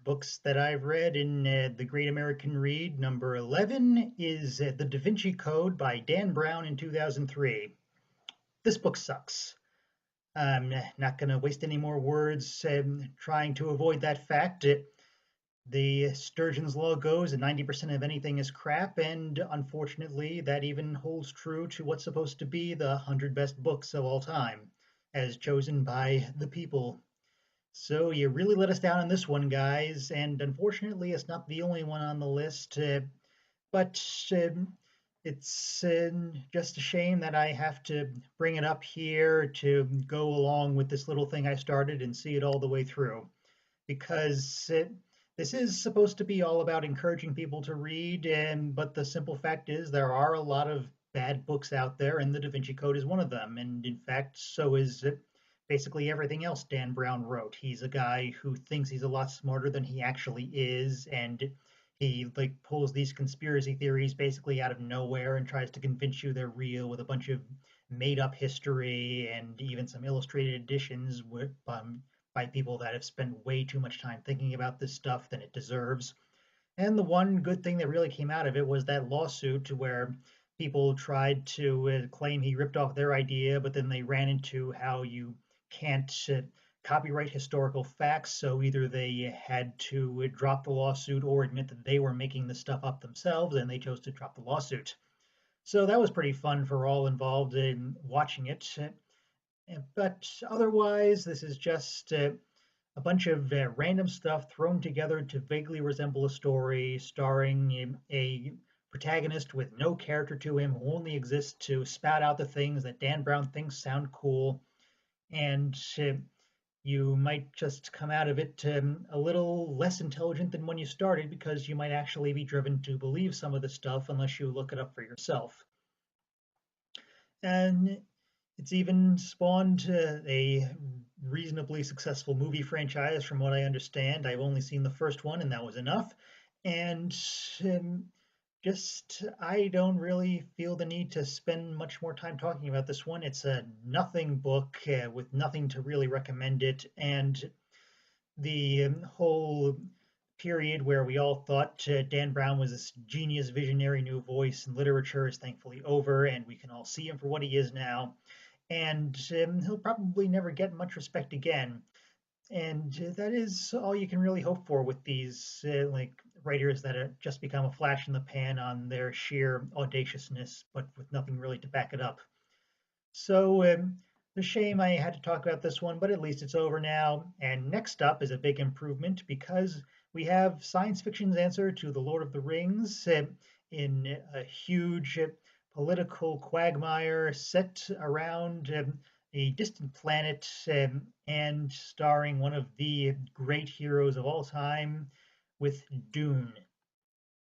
books that I've read in the Great American Read. Number 11 is The Da Vinci Code by Dan Brown in 2003. This book sucks. I'm not going to waste any more words trying to avoid that fact. The Sturgeon's Law goes that 90% of anything is crap, and unfortunately, that even holds true to what's supposed to be the 100 best books of all time, as chosen by the people. So you really let us down on this one, guys, and unfortunately, it's not the only one on the list. But it's just a shame that I have to bring it up here to go along with this little thing I started and see it all the way through, because this is supposed to be all about encouraging people to read, but the simple fact is there are a lot of bad books out there, and the Da Vinci Code is one of them. And in fact, so is basically everything else Dan Brown wrote. He's a guy who thinks he's a lot smarter than he actually is, and he like pulls these conspiracy theories basically out of nowhere and tries to convince you they're real with a bunch of made up history and even some illustrated editions by people that have spent way too much time thinking about this stuff than it deserves. And the one good thing that really came out of it was that lawsuit where people tried to claim he ripped off their idea, but then they ran into how you can't copyright historical facts. So either they had to drop the lawsuit or admit that they were making the stuff up themselves, and they chose to drop the lawsuit. So that was pretty fun for all involved in watching it. But otherwise, this is just a bunch of random stuff thrown together to vaguely resemble a story starring a protagonist with no character to him who only exists to spout out the things that Dan Brown thinks sound cool. And you might just come out of it a little less intelligent than when you started because you might actually be driven to believe some of the stuff unless you look it up for yourself. And it's even spawned a reasonably successful movie franchise, from what I understand. I've only seen the first one, and that was enough. And I don't really feel the need to spend much more time talking about this one. It's a nothing book with nothing to really recommend it. And the whole period where we all thought Dan Brown was this genius, visionary new voice in literature is thankfully over, and we can all see him for what he is now. And he'll probably never get much respect again. And that is all you can really hope for with these like writers that have just become a flash in the pan on their sheer audaciousness, but with nothing really to back it up. So the shame I had to talk about this one, but at least it's over now. And next up is a big improvement because we have science fiction's answer to The Lord of the Rings in a huge political quagmire set around a distant planet and starring one of the great heroes of all time with Dune.